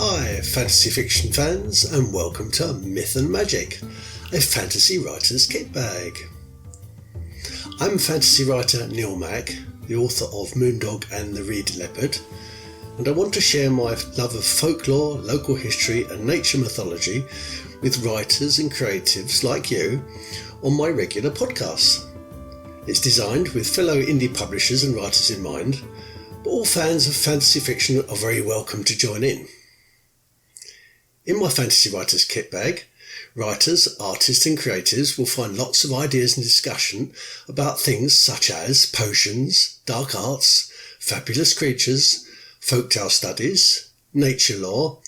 Hi fantasy fiction fans, and welcome to Myth and Magic, a fantasy writer's kit bag. I'm fantasy writer Neil Mach, the author of Moondog and the Reed Leopard, and I want to share my love of folklore, local history and nature mythology with writers and creatives like you on my regular podcasts. It's designed with fellow indie publishers and writers in mind, but all fans of fantasy fiction are very welcome to join in. In my fantasy writer's kit bag, writers, artists and creatives will find lots of ideas and discussion about things such as potions, dark arts, fabulous creatures, folktale studies, nature lore,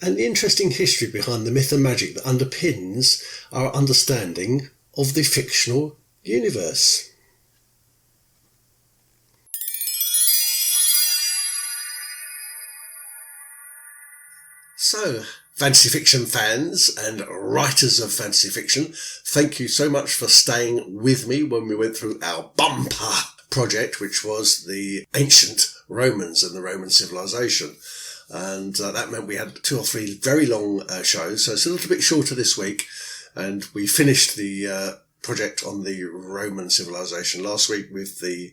and the interesting history behind the myth and magic that underpins our understanding of the fictional universe. So, fantasy fiction fans and writers of fantasy fiction, thank you so much for staying with me when we went through our bumper project, which was the ancient Romans and the Roman civilization. And that meant we had 2 or 3 very long shows, so it's a little bit shorter this week. And we finished the project on the Roman civilization last week with the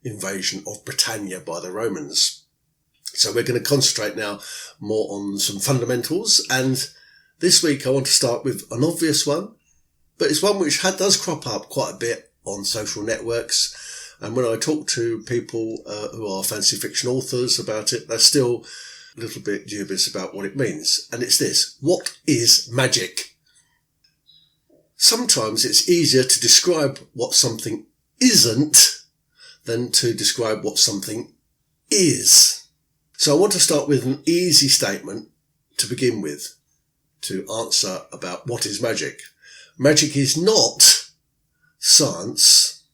invasion of Britannia by the Romans. So we're going to concentrate now more on some fundamentals, and this week I want to start with an obvious one, but it's one which does crop up quite a bit on social networks, and when I talk to people who are fantasy fiction authors about it, they're still a little bit dubious about what it means, and it's this: what is magic? Sometimes it's easier to describe what something isn't than to describe what something is. So I want to start with an easy statement to begin with, to answer about what is magic. Magic is not science,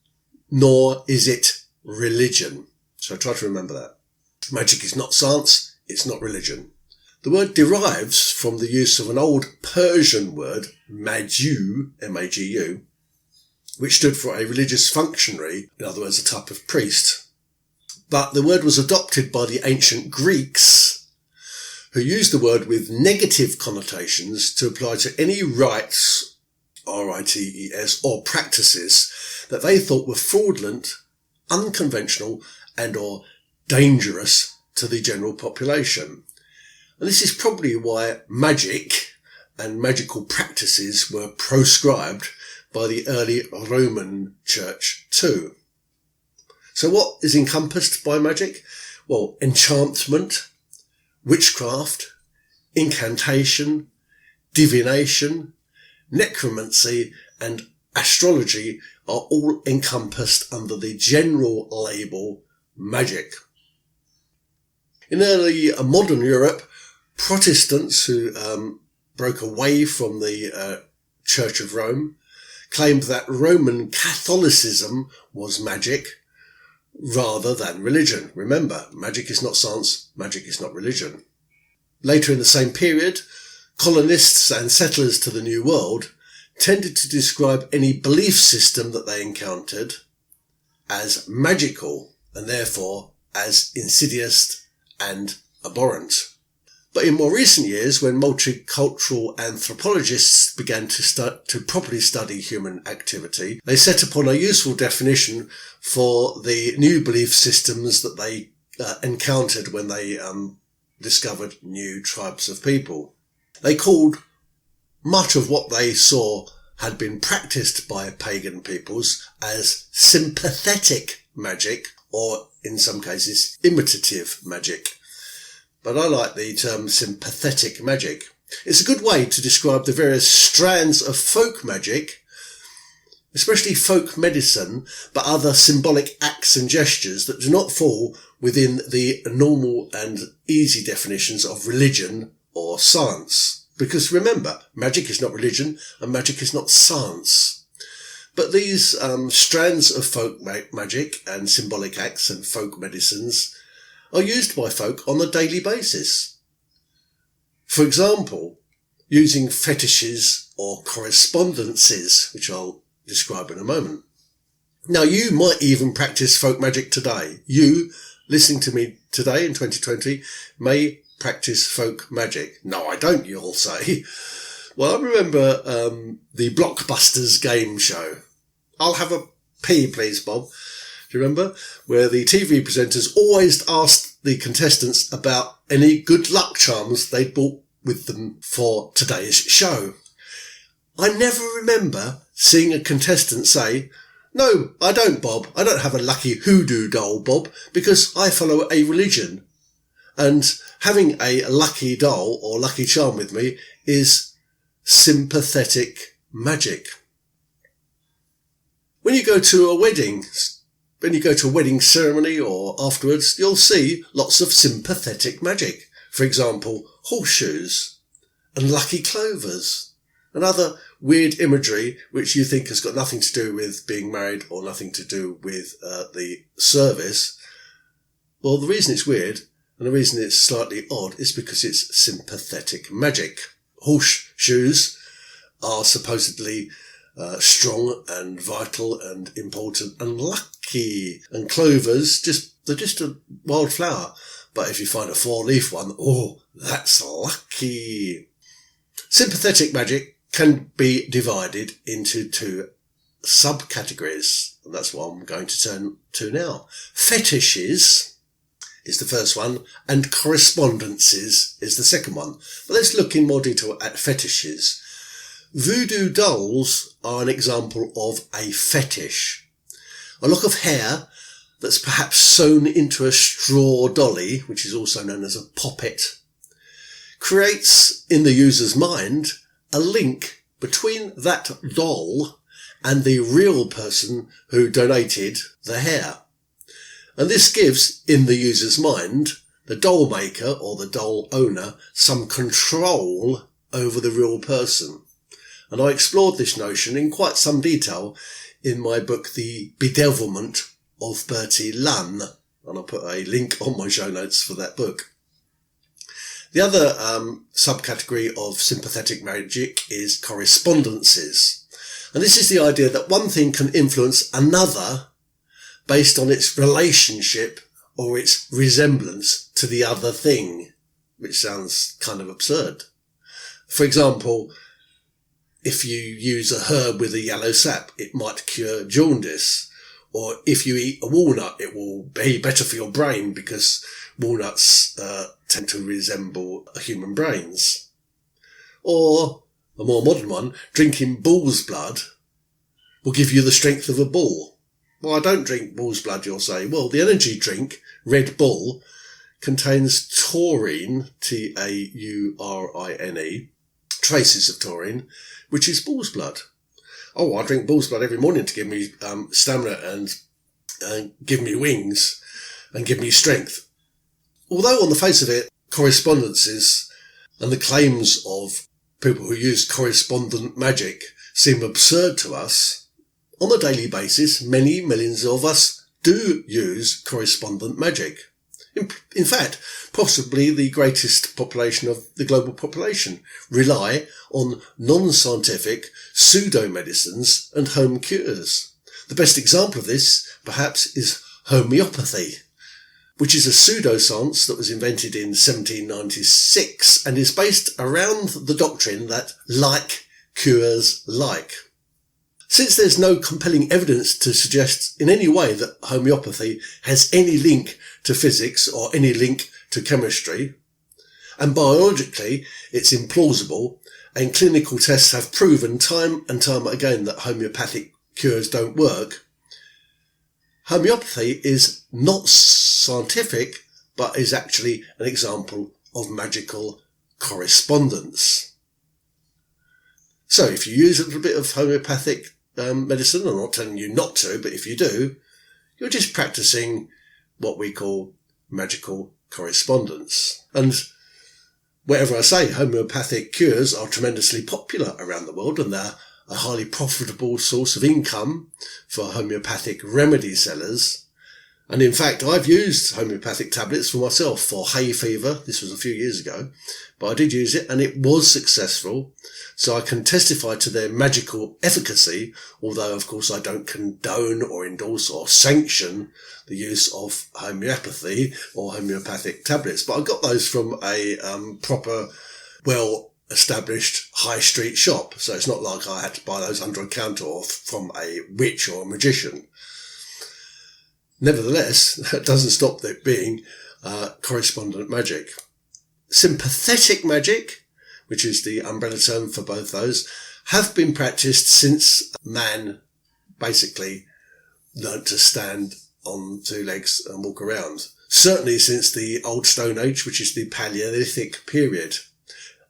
nor is it religion. So try to remember that. Magic is not science, it's not religion. The word derives from the use of an old Persian word, magu, M-A-G-U, which stood for a religious functionary, in other words, a type of priest. But the word was adopted by the ancient Greeks, who used the word with negative connotations to apply to any rites, R-I-T-E-S, or practices that they thought were fraudulent, unconventional, and or dangerous to the general population. And this is probably why magic and magical practices were proscribed by the early Roman Church too. So what is encompassed by magic? Well, enchantment, witchcraft, incantation, divination, necromancy and astrology are all encompassed under the general label magic. In early modern Europe, Protestants who broke away from the Church of Rome claimed that Roman Catholicism was magic rather than religion. Remember, magic is not science, magic is not religion. Later in the same period, colonists and settlers to the New World tended to describe any belief system that they encountered as magical and therefore as insidious and abhorrent. But in more recent years, when multicultural anthropologists began to properly study human activity, they set upon a useful definition for the new belief systems that they encountered when they discovered new tribes of people. They called much of what they saw had been practiced by pagan peoples as sympathetic magic, or in some cases imitative magic. But I like the term sympathetic magic. It's a good way to describe the various strands of folk magic, especially folk medicine, but other symbolic acts and gestures that do not fall within the normal and easy definitions of religion or science. Because remember, magic is not religion and magic is not science. But these strands of folk magic and symbolic acts and folk medicines are used by folk on a daily basis. For example, using fetishes or correspondences, which I'll describe in a moment. Now, you might even practice folk magic today. You, listening to me today in 2020, may practice folk magic? No, I don't, you'll say. Well, I remember the Blockbusters game show. I'll have a pee, please, Bob. Do you remember? Where the TV presenters always asked the contestants about any good luck charms they'd brought with them for today's show. I never remember seeing a contestant say, "No, I don't, Bob. I don't have a lucky hoodoo doll, Bob, because I follow a religion. And having a lucky doll or lucky charm with me is sympathetic magic." When you go to a wedding ceremony or afterwards, you'll see lots of sympathetic magic. For example, horseshoes and lucky clovers and other weird imagery which you think has got nothing to do with being married or nothing to do with the service. Well, the reason it's weird and the reason it's slightly odd is because it's sympathetic magic. Horseshoes are supposedly strong and vital and important and lucky. And clovers, they're just a wildflower. But if you find a 4-leaf one, oh, that's lucky. Sympathetic magic can be divided into 2 subcategories. And that's what I'm going to turn to now. Fetishes is the first one, and correspondences is the second one. But let's look in more detail at fetishes. Voodoo dolls are an example of a fetish. A lock of hair that's perhaps sewn into a straw dolly, which is also known as a poppet, creates in the user's mind a link between that doll and the real person who donated the hair. And this gives, in the user's mind, the doll maker or the doll owner some control over the real person. And I explored this notion in quite some detail in my book, The Bedevilment of Bertie Lunn, and I'll put a link on my show notes for that book. The other subcategory of sympathetic magic is correspondences. And this is the idea that one thing can influence another based on its relationship or its resemblance to the other thing, which sounds kind of absurd. For example, if you use a herb with a yellow sap, it might cure jaundice. Or if you eat a walnut, it will be better for your brain because walnuts tend to resemble human brains. Or, a more modern one, drinking bull's blood will give you the strength of a bull. Well, I don't drink bull's blood, you'll say. Well, the energy drink, Red Bull, contains taurine, Taurine, traces of taurine, which is bull's blood. Oh, I drink bull's blood every morning to give me stamina and give me wings and give me strength. Although on the face of it, correspondences and the claims of people who use correspondent magic seem absurd to us, on a daily basis, many millions of us do use correspondent magic. In fact, possibly the greatest population of the global population rely on non-scientific pseudo-medicines and home cures. The best example of this, perhaps, is homeopathy, which is a pseudoscience that was invented in 1796 and is based around the doctrine that like cures like. Since there's no compelling evidence to suggest in any way that homeopathy has any link to physics or any link to chemistry, and biologically it's implausible, and clinical tests have proven time and time again that homeopathic cures don't work, homeopathy is not scientific, but is actually an example of magical correspondence. So if you use a little bit of homeopathic medicine, I'm not telling you not to, but if you do, you're just practicing what we call magical correspondence. And whatever I say, homeopathic cures are tremendously popular around the world, and they're a highly profitable source of income for homeopathic remedy sellers. And in fact, I've used homeopathic tablets for myself for hay fever. This was a few years ago, but I did use it and it was successful. So I can testify to their magical efficacy, although of course I don't condone or endorse or sanction the use of homeopathy or homeopathic tablets. But I got those from a proper, well-established high street shop. So it's not like I had to buy those under a counter or from a witch or a magician. Nevertheless, that doesn't stop it being correspondent magic. Sympathetic magic, which is the umbrella term for both those, have been practiced since man basically learnt to stand on two legs and walk around. Certainly since the Old Stone Age, which is the Paleolithic period.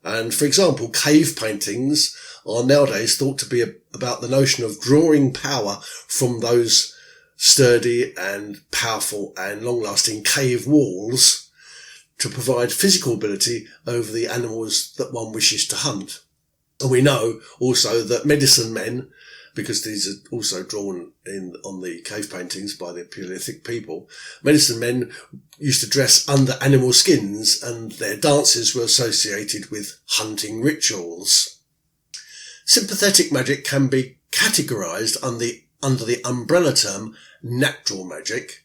And for example, cave paintings are nowadays thought to be about the notion of drawing power from those sturdy and powerful and long-lasting cave walls to provide physical ability over the animals that one wishes to hunt. And we know also that medicine men, because these are also drawn in on the cave paintings by the Paleolithic people, medicine men used to dress under animal skins and their dances were associated with hunting rituals. Sympathetic magic can be categorized under the umbrella term natural magic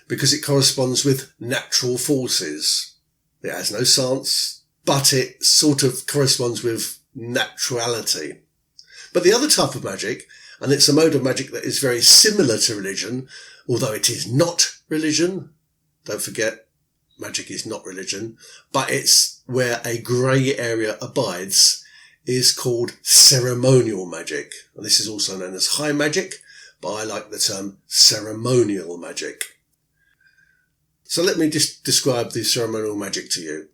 because it corresponds with natural forces. It has no science, but it sort of corresponds with naturality. But the other type of magic, and it's a mode of magic that is very similar to religion, although it is not religion. Don't forget, magic is not religion, but it's where a grey area abides, is called ceremonial magic. And this is also known as high magic, but I like the term ceremonial magic. So let me just describe the ceremonial magic to you.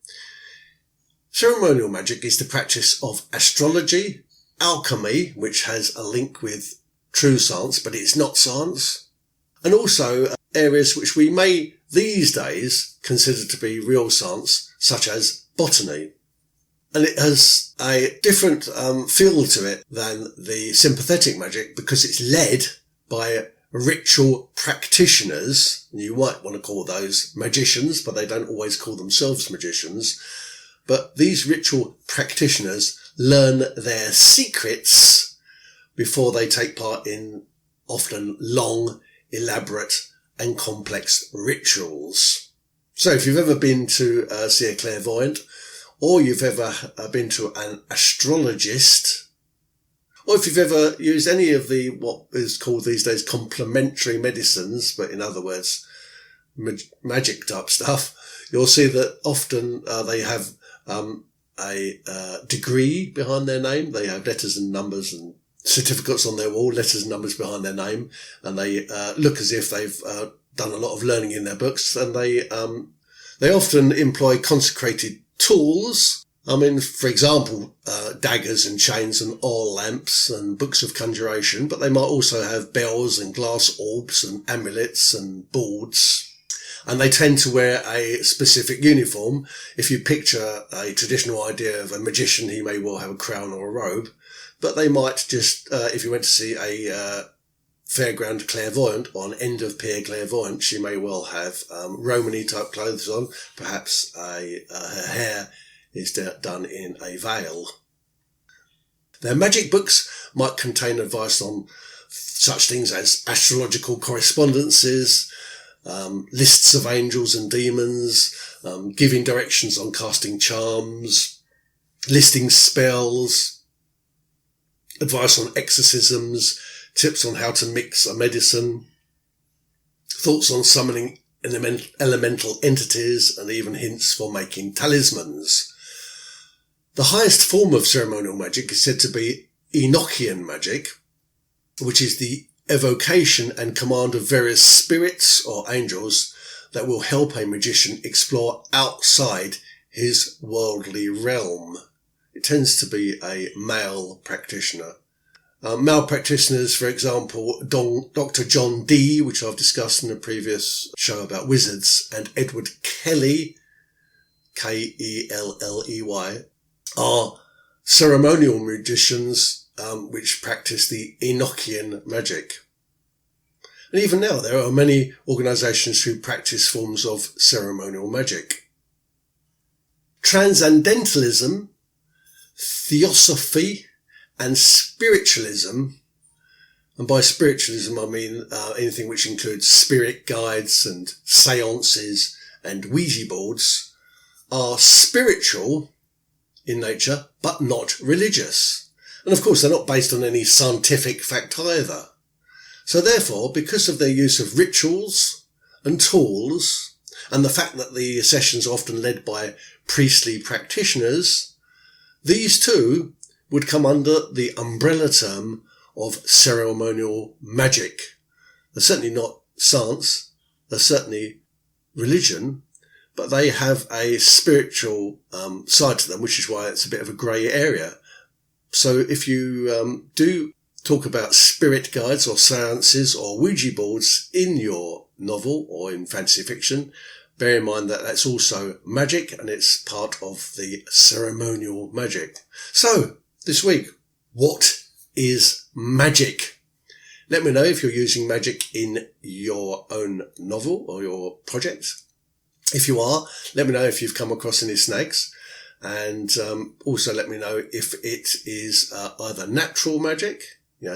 Ceremonial magic is the practice of astrology, alchemy, which has a link with true science, but it's not science, and also areas which we may these days consider to be real science, such as botany. And it has a different feel to it than the sympathetic magic because it's led by ritual practitioners. You might want to call those magicians, but they don't always call themselves magicians. But these ritual practitioners learn their secrets before they take part in often long, elaborate and complex rituals. So if you've ever been to see a clairvoyant, or you've ever been to an astrologist, or if you've ever used any of the, what is called these days, complementary medicines, but in other words, magic type stuff, you'll see that often they have a degree behind their name. They have letters and numbers and certificates on their wall, letters and numbers behind their name, and they look as if they've done a lot of learning in their books, and they often employ consecrated tools. I mean, for example, daggers and chains and oil lamps and books of conjuration, but they might also have bells and glass orbs and amulets and boards. And they tend to wear a specific uniform. If you picture a traditional idea of a magician, he may well have a crown or a robe, but they might just, if you went to see a fairground clairvoyant or an end of pier clairvoyant, she may well have Romany type clothes on. Perhaps her hair is done in a veil. Their magic books might contain advice on such things as astrological correspondences, lists of angels and demons, giving directions on casting charms, listing spells, advice on exorcisms, tips on how to mix a medicine, thoughts on summoning elemental entities, and even hints for making talismans. The highest form of ceremonial magic is said to be Enochian magic, which is the evocation and command of various spirits or angels that will help a magician explore outside his worldly realm. It tends to be a male practitioner. Male practitioners, for example, Dr. John Dee, which I've discussed in a previous show about wizards, and Edward Kelly, Kelley, are ceremonial magicians which practice the Enochian magic. And even now, there are many organisations who practice forms of ceremonial magic. Transcendentalism, theosophy, and spiritualism, and by spiritualism I mean anything which includes spirit guides and seances and Ouija boards, are spiritual in nature, but not religious. And of course, they're not based on any scientific fact either. So therefore, because of their use of rituals and tools, and the fact that the sessions are often led by priestly practitioners, these too would come under the umbrella term of ceremonial magic. They're certainly not science, they're certainly religion, but they have a spiritual side to them, which is why it's a bit of a grey area. So if you do talk about spirit guides or seances or Ouija boards in your novel or in fantasy fiction, bear in mind that that's also magic and it's part of the ceremonial magic. So, this week, what is magic? Let me know if you're using magic in your own novel or your project. If you are, let me know if you've come across any snags. And also let me know if it is either natural magic,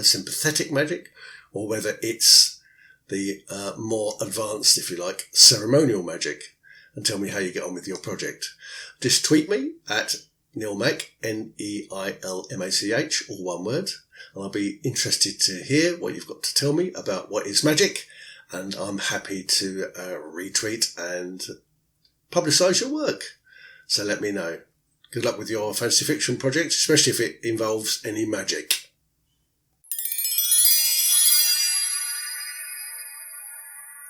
sympathetic magic, or whether it's the more advanced, if you like, ceremonial magic. And tell me how you get on with your project. Just tweet me at Neilmach, Neilmach, all one word. And I'll be interested to hear what you've got to tell me about what is magic. And I'm happy to retweet and publicise your work. So let me know. Good luck with your fantasy fiction project, especially if it involves any magic.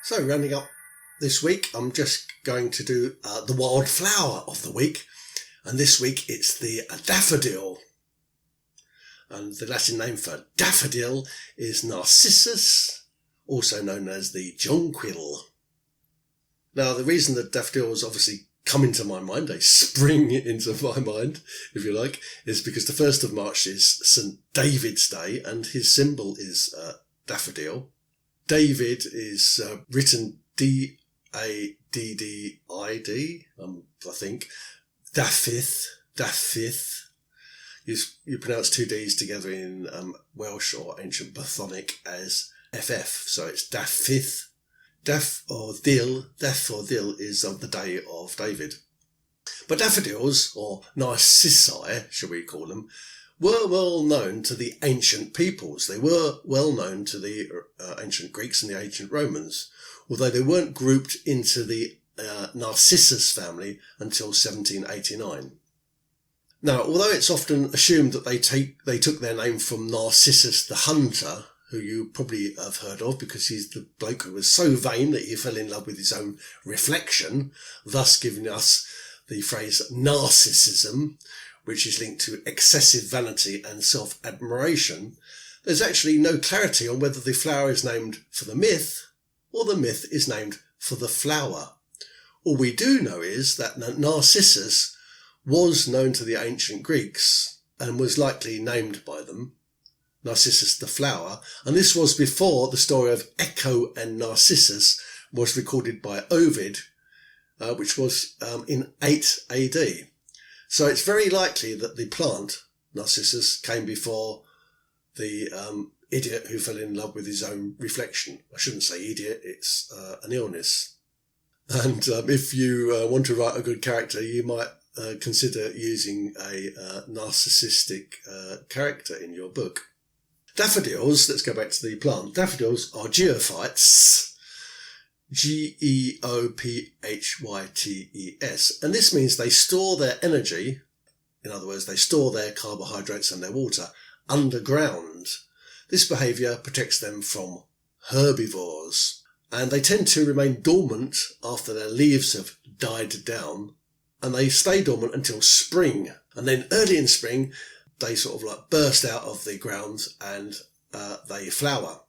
So rounding up this week, I'm just going to do the Wildflower of the week. And this week it's the Daffodil. And the Latin name for daffodil is Narcissus, also known as the jonquil. Now, the reason that daffodils obviously come into my mind, they spring into my mind, if you like, is because the 1st of March is St. David's Day and his symbol is daffodil. David is written D-A-D-D-I-D, I think. Daffith. You pronounce two D's together in Welsh or ancient Brythonic as FF, so it's Daffith. Daffodil is of the day of David. But daffodils, or narcissi, shall we call them, were well known to the ancient peoples. They were well known to the ancient Greeks and the ancient Romans, although they weren't grouped into the Narcissus family until 1789. Now, although it's often assumed that they took their name from Narcissus the hunter, who you probably have heard of because he's the bloke who was so vain that he fell in love with his own reflection, thus giving us the phrase narcissism, which is linked to excessive vanity and self-admiration, there's actually no clarity on whether the flower is named for the myth or the myth is named for the flower. All we do know is that Narcissus was known to the ancient Greeks and was likely named by them, Narcissus the flower, and this was before the story of Echo and Narcissus was recorded by Ovid, which was in 8 AD. So it's very likely that the plant, Narcissus, came before the idiot who fell in love with his own reflection. I shouldn't say idiot, it's an illness. And if you want to write a good character, you might consider using a narcissistic character in your book. Daffodils, let's go back to the plant. Daffodils are geophytes, Geophytes, and this means they store their energy, in other words, they store their carbohydrates and their water underground. This behaviour protects them from herbivores, and they tend to remain dormant after their leaves have died down, and they stay dormant until spring, and then early in spring they sort of like burst out of the ground and they flower.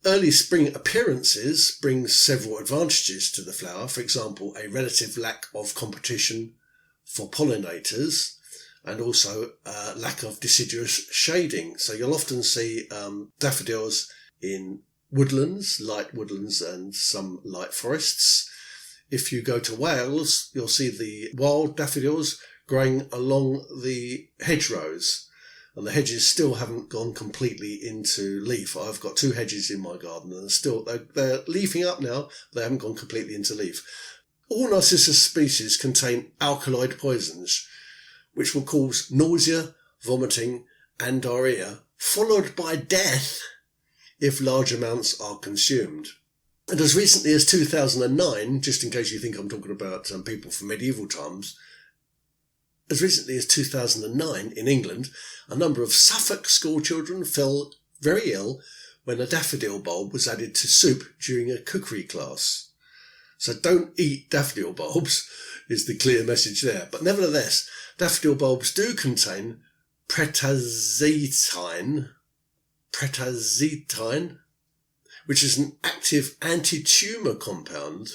Early spring appearances bring several advantages to the flower. For example, a relative lack of competition for pollinators and also lack of deciduous shading. So you'll often see daffodils in woodlands, light woodlands and some light forests. If you go to Wales, you'll see the wild daffodils growing along the hedgerows, and the hedges still haven't gone completely into leaf. I've got 2 hedges in my garden and they're leafing up now. They haven't gone completely into leaf. All Narcissus species contain alkaloid poisons, which will cause nausea, vomiting and diarrhea, followed by death if large amounts are consumed. And as recently as 2009, just in case you think I'm talking about people from medieval times, as recently as 2009 in England, a number of Suffolk school children fell very ill when a daffodil bulb was added to soup during a cookery class. So don't eat daffodil bulbs is the clear message there. But nevertheless, daffodil bulbs do contain pretazetine, which is an active anti-tumour compound,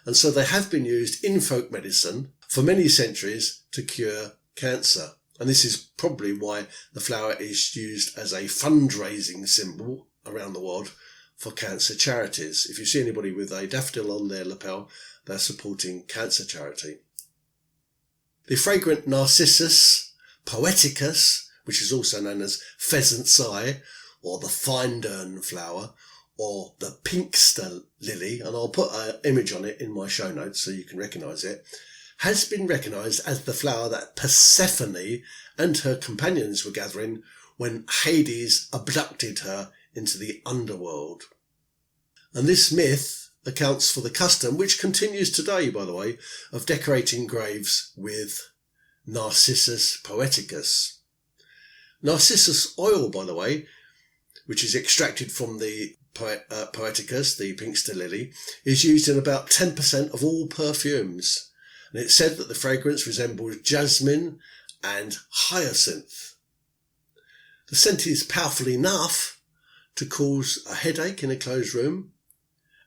and so they have been used in folk medicine for many centuries to cure cancer. And this is probably why the flower is used as a fundraising symbol around the world for cancer charities. If you see anybody with a daffodil on their lapel, they're supporting cancer charity. The fragrant Narcissus poeticus, which is also known as pheasant's eye, or the findern flower, or the pinkster lily, and I'll put an image on it in my show notes so you can recognise it, has been recognised as the flower that Persephone and her companions were gathering when Hades abducted her into the underworld. And this myth accounts for the custom, which continues today, by the way, of decorating graves with Narcissus poeticus. Narcissus oil, by the way, which is extracted from the poeticus, the pinkster lily, is used in about 10% of all perfumes. And it's said that the fragrance resembles jasmine and hyacinth. The scent is powerful enough to cause a headache in a closed room.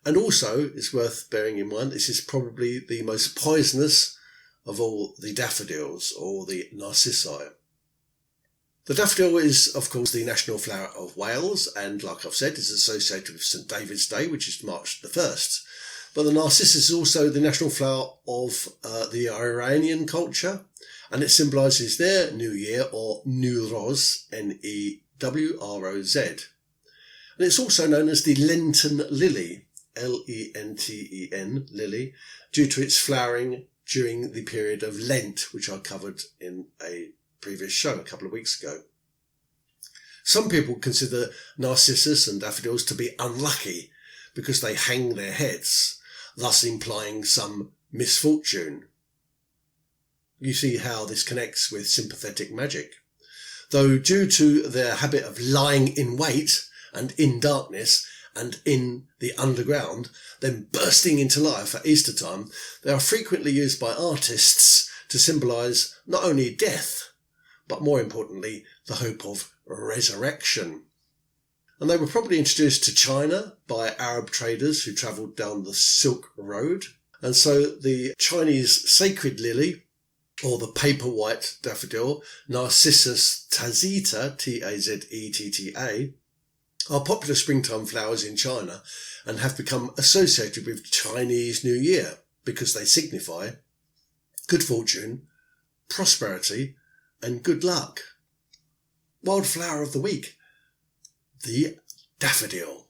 And also, it's worth bearing in mind, this is probably the most poisonous of all the daffodils, or the narcissi. The daffodil is, of course, the national flower of Wales, and like I've said, is associated with St David's Day, which is March the 1st. But the narcissus is also the national flower of the Iranian culture, and it symbolises their New Year, or Newroz, Newroz. And it's also known as the Lenten lily, Lenten, lily, due to its flowering during the period of Lent, which I covered in a previous show a couple of weeks ago. Some people consider narcissus and daffodils to be unlucky because they hang their heads, thus implying some misfortune. You see how this connects with sympathetic magic. Though due to their habit of lying in wait and in darkness and in the underground, then bursting into life at Easter time, they are frequently used by artists to symbolise not only death, but more importantly, the hope of resurrection. And they were probably introduced to China by Arab traders who travelled down the Silk Road. And so the Chinese sacred lily, or the paper white daffodil, Narcissus tazeta, Tazetta, are popular springtime flowers in China and have become associated with Chinese New Year because they signify good fortune, prosperity, and good luck. Wildflower of the week, the daffodil.